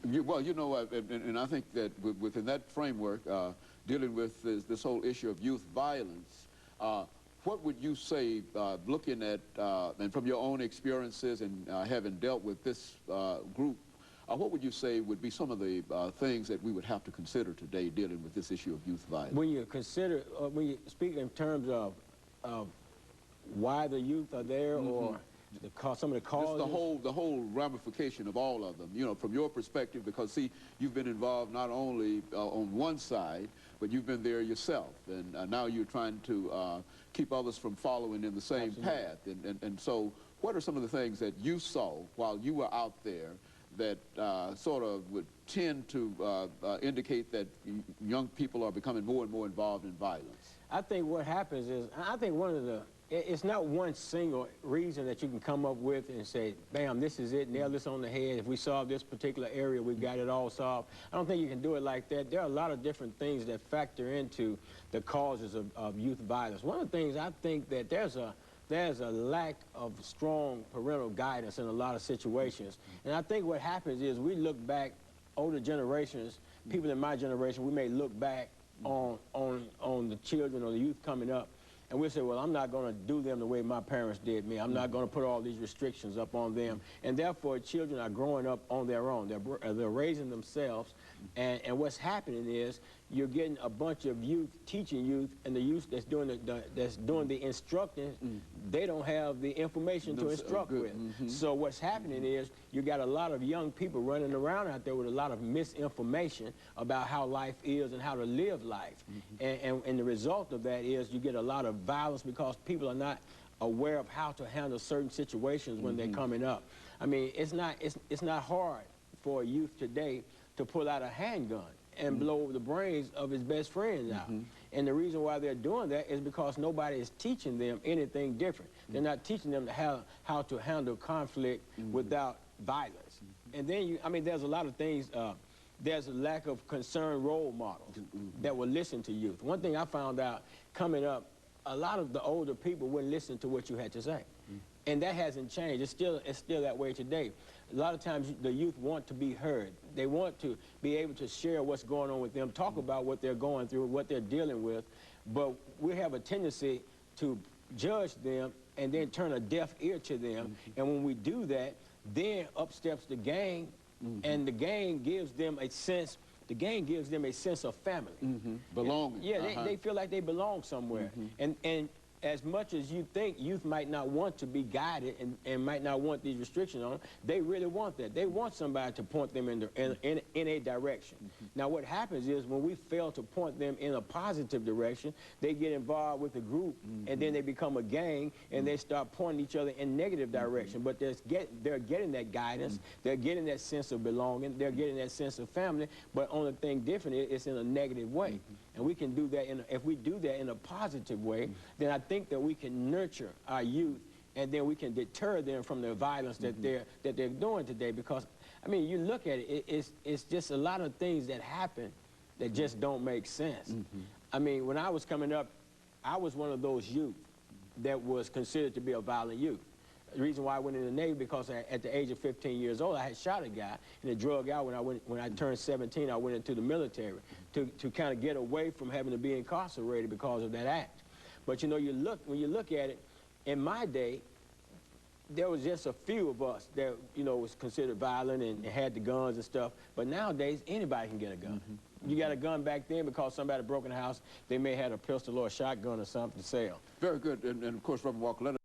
Well, you know, and I think that within that framework, dealing with this whole issue of youth violence, what would you say, looking at, and from your own experiences and having dealt with this group, what would you say would be some of the things that we would have to consider today dealing with this issue of youth violence? When you consider, when you speak in terms of why the youth are there, or some of the causes? Just the whole ramification of all of them, you know, from your perspective, because, see, you've been involved not only on one side, but you've been there yourself, and now you're trying to keep others from following in the same path. And so what are some of the things that you saw while you were out there that sort of would tend to indicate that young people are becoming more and more involved in violence? I think what happens is, I think one of the, it's not one single reason that you can come up with and say, bam, this is it, nail this on the head. If we solve this particular area, we've got it all solved. I don't think you can do it like that. There are a lot of different things that factor into the causes of youth violence. One of the things I think that there's a lack of strong parental guidance in a lot of situations. And I think what happens is we look back, older generations, people in my generation, we may look back on the children or the youth coming up, and we'll say, well, I'm not going to do them the way my parents did me. I'm not going to put all these restrictions up on them. And therefore, children are growing up on their own. They're raising themselves. And what's happening is you're getting a bunch of youth teaching youth, and the youth that's doing the instructing, they don't have the information to instruct with. So what's happening is you got a lot of young people running around out there with a lot of misinformation about how life is and how to live life. And the result of that is you get a lot of violence because people are not aware of how to handle certain situations when they're coming up. I mean, it's not hard for a youth today to pull out a handgun and blow the brains of his best friends out. And the reason why they're doing that is because nobody is teaching them anything different. They're not teaching them how to handle conflict without violence. And then, I mean, there's a lot of things. There's a lack of concerned role models that will listen to youth. One thing I found out coming up, a lot of the older people wouldn't listen to what you had to say. And that hasn't changed. It's still that way today. A lot of times the youth want to be heard. They want to be able to share what's going on with them, talk about what they're going through, what they're dealing with. But we have a tendency to judge them and then turn a deaf ear to them. And when we do that, then up steps the gang, and the gang gives them a sense. The gang gives them a sense of family. Belonging. Yeah, they feel like they belong somewhere. And as much as you think youth might not want to be guided and might not want these restrictions on them, they really want that. They want somebody to point them in a direction. Now what happens is when we fail to point them in a positive direction, they get involved with the group, and then they become a gang, and they start pointing each other in negative direction. But they're getting that guidance, they're getting that sense of belonging, they're getting that sense of family, but only thing different is it's in a negative way. And we can do that, if we do that in a positive way, then I think that we can nurture our youth, and then we can deter them from the violence that they're doing today. Because, I mean, you look at it, it's just a lot of things that happen that just don't make sense. I mean, when I was coming up, I was one of those youth that was considered to be a violent youth. The reason why I went in the Navy, because at the age of 15 years old, I had shot a guy and it drug out. When I turned 17, I went into the military to kind of get away from having to be incarcerated because of that act. But you know, when you look at it, in my day, there was just a few of us that, you know, was considered violent and had the guns and stuff. But nowadays, anybody can get a gun. You got a gun back then because somebody broke in the house, they may have a pistol or a shotgun or something to sell. Very good. And of course, Reverend Walker, let us